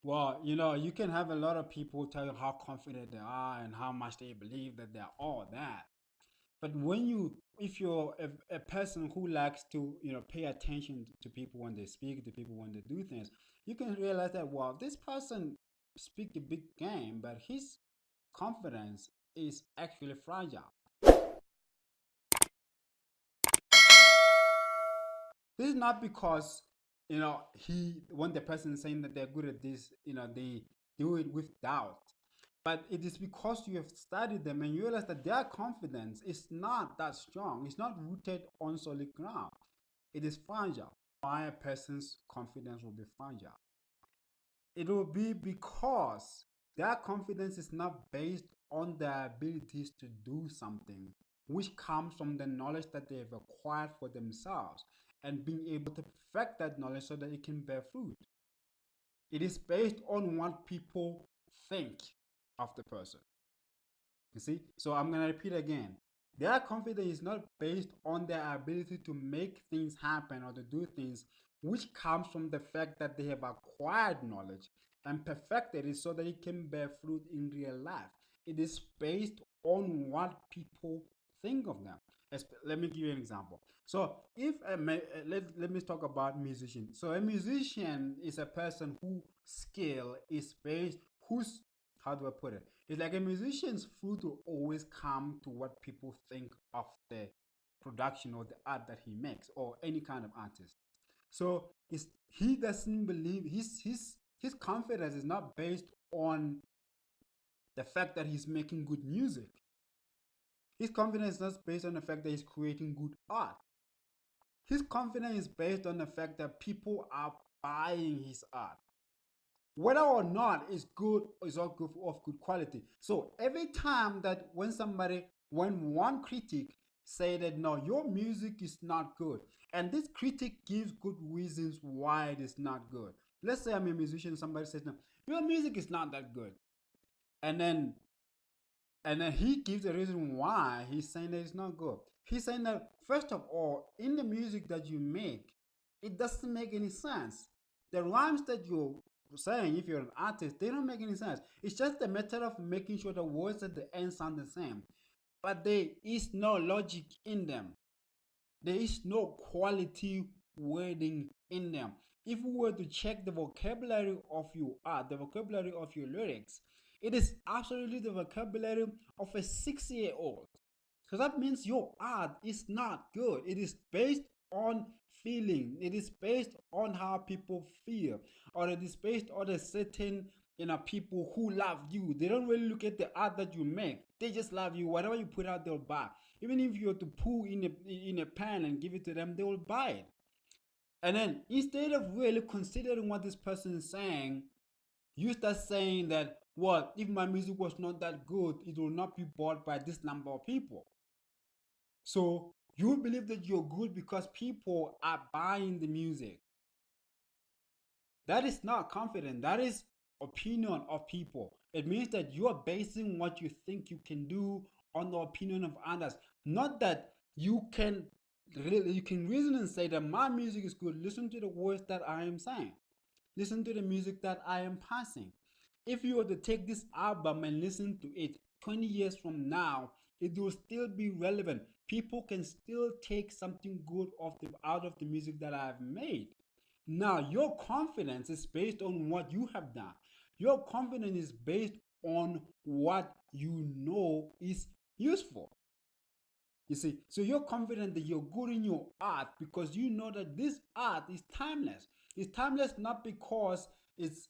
Well, you can have a lot of people tell you how confident they are and how much they believe that they're all that. But if you're a person who likes to, pay attention to people when they speak, to people when they do things, you can realize that, well, this person speak a big game, but his confidence is actually fragile. This is not because, when the person is saying that they're good at this, they do it with doubt. But it is because you have studied them and you realize that their confidence is not that strong. It's not rooted on solid ground. It is fragile. Why a person's confidence will be fragile? It will be because their confidence is not based on their abilities to do something, which comes from the knowledge that they have acquired for themselves and being able to perfect that knowledge so that it can bear fruit. It is based on what people think of the person. You see? So I'm going to repeat again. Their confidence is not based on their ability to make things happen or to do things, which comes from the fact that they have acquired knowledge and perfected it so that it can bear fruit in real life. It is based on what people think of them. Let me give you an example. So, if let me talk about musician. So, a musician is a person whose skill is based, whose, how do I put it? It's like a musician's fruit will always come to what people think of the production or the art that he makes, or any kind of artist. So he doesn't believe his confidence is not based on the fact that he's making good music. His confidence is not based on the fact that he's creating good art. His confidence is based on the fact that people are buying his art. Whether or not it's good is all good of good quality. So every time that when one critic say that no, your music is not good, and this critic gives good reasons why it is not good. Let's say I'm a musician, somebody says no, your music is not that good, and then he gives a reason why he's saying that it's not good. He's saying that first of all, in the music that you make, it doesn't make any sense. The rhymes that you're saying, if you're an artist, they don't make any sense. It's just a matter of making sure the words at the end sound the same. But there is no logic in them. There is no quality wording in them. If we were to check the vocabulary of your art, the vocabulary of your lyrics, it is absolutely the vocabulary of a 6 year old. So that means your art is not good. It is based on feeling, it is based on how people feel, or it is based on a certain people who love you. They don't really look at the art that you make, they just love you. Whatever you put out, they'll buy. Even if you were to pull in a pan and give it to them, they will buy it. And then instead of really considering what this person is saying, you start saying that, well, if my music was not that good, it will not be bought by this number of people. So you believe that you're good because people are buying the music. That is not confident. That is opinion of people. It means that you are basing what you think you can do on the opinion of others. Not that you can reason and say that my music is good. Listen to the words that I am saying. Listen to the music that I am passing. If you were to take this album and listen to it 20 years from now, it will still be relevant. People can still take something good out of the music that I've made. Now, your confidence is based on what you have done. Your confidence is based on what you know is useful. You see, so you're confident that you're good in your art because you know that this art is timeless. It's timeless not because it's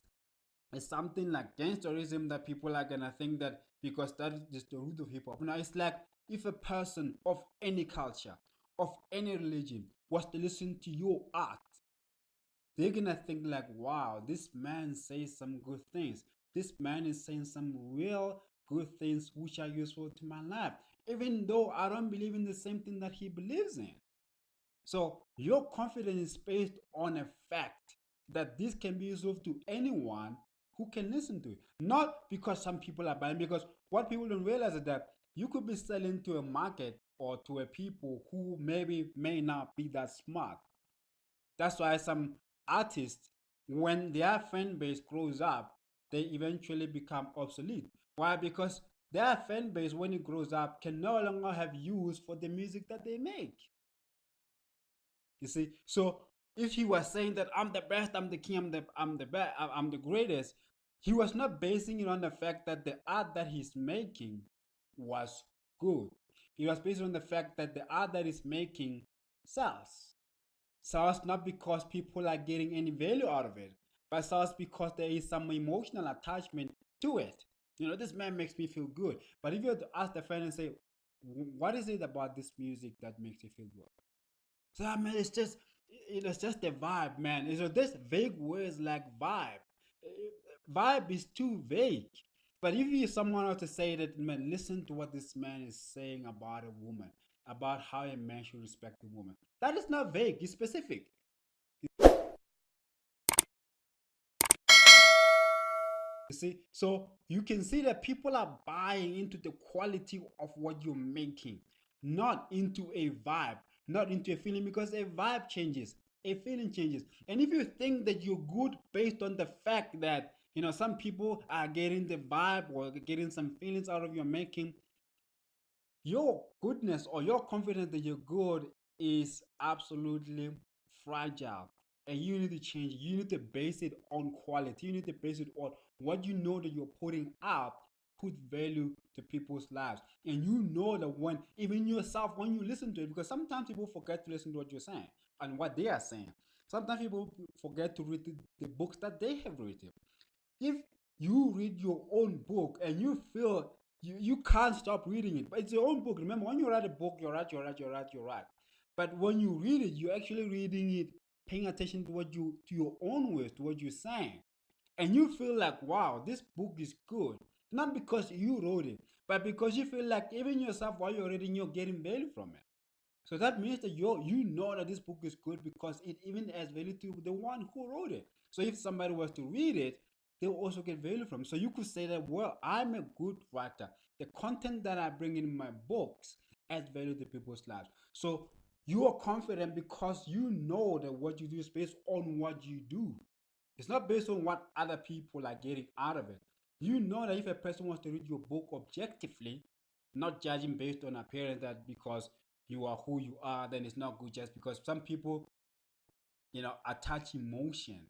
something like gangsterism that people are gonna think that because that is the root of hip hop. Now it's like if a person of any culture, of any religion, was to listen to your art, they're gonna think like, wow, this man says some good things. This man is saying some real good things which are useful to my life, even though I don't believe in the same thing that he believes in. So your confidence is based on a fact that this can be useful to anyone who can listen to it. Not because some people are buying, because what people don't realize is that you could be selling to a market or to a people who maybe may not be that smart. That's why some artists when their fan base grows up, they eventually become obsolete. Why? Because their fan base, when it grows up, can no longer have use for the music that they make. You see, so if he was saying that I'm the best, I'm the king, I'm the best, I'm the greatest, he was not basing it on the fact that the art that he's making was good. He was based on the fact that the art that he's making sells. Sells not because people are getting any value out of it, but sells because there is some emotional attachment to it. You know, this man makes me feel good. But if you were to ask the fan and say, what is it about this music that makes you feel good? So I mean, it's just the vibe, man. It's just vague words like vibe. Vibe is too vague. But if you someone else to say that, man, listen to what this man is saying about a woman, about how a man should respect a woman. That is not vague. It's specific. You see, so you can see that people are buying into the quality of what you're making, not into a vibe, not into a feeling, because a vibe changes, a feeling changes. And if you think that you're good based on the fact that, you know, some people are getting the vibe or getting some feelings out of your making, your goodness or your confidence that you're good is absolutely fragile. And you need to change it. You need to base it on quality. You need to base it on what you know that you're putting out put value to people's lives. And you know that when even yourself, when you listen to it, because sometimes people forget to listen to what you're saying and what they are saying. Sometimes people forget to read the books that they have written. If you read your own book and you feel you can't stop reading it, but it's your own book. Remember, when you write a book, you write. But when you read it, you're actually reading it, paying attention to what you to your own words, to what you're saying. And you feel like, wow, this book is good. Not because you wrote it, but because you feel like even yourself while you're reading, you're getting value from it. So that means that you know that this book is good because it even adds value to the one who wrote it. So if somebody was to read it, they'll also get value from it. So you could say that, well, I'm a good writer. The content that I bring in my books adds value to people's lives. So you are confident because you know that what you do is based on what you do. It's not based on what other people are getting out of it. You know that if a person wants to read your book objectively, not judging based on appearance, that because you are who you are, then it's not good, just because some people, you know, attach emotion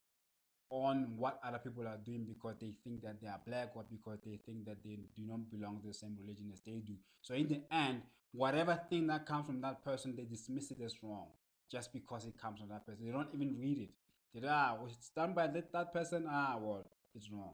on what other people are doing because they think that they are black or because they think that they do not belong to the same religion as they do. So in the end, whatever thing that comes from that person, they dismiss it as wrong just because it comes from that person. They don't even read it. They, was it done by that person? Ah, well, it's wrong.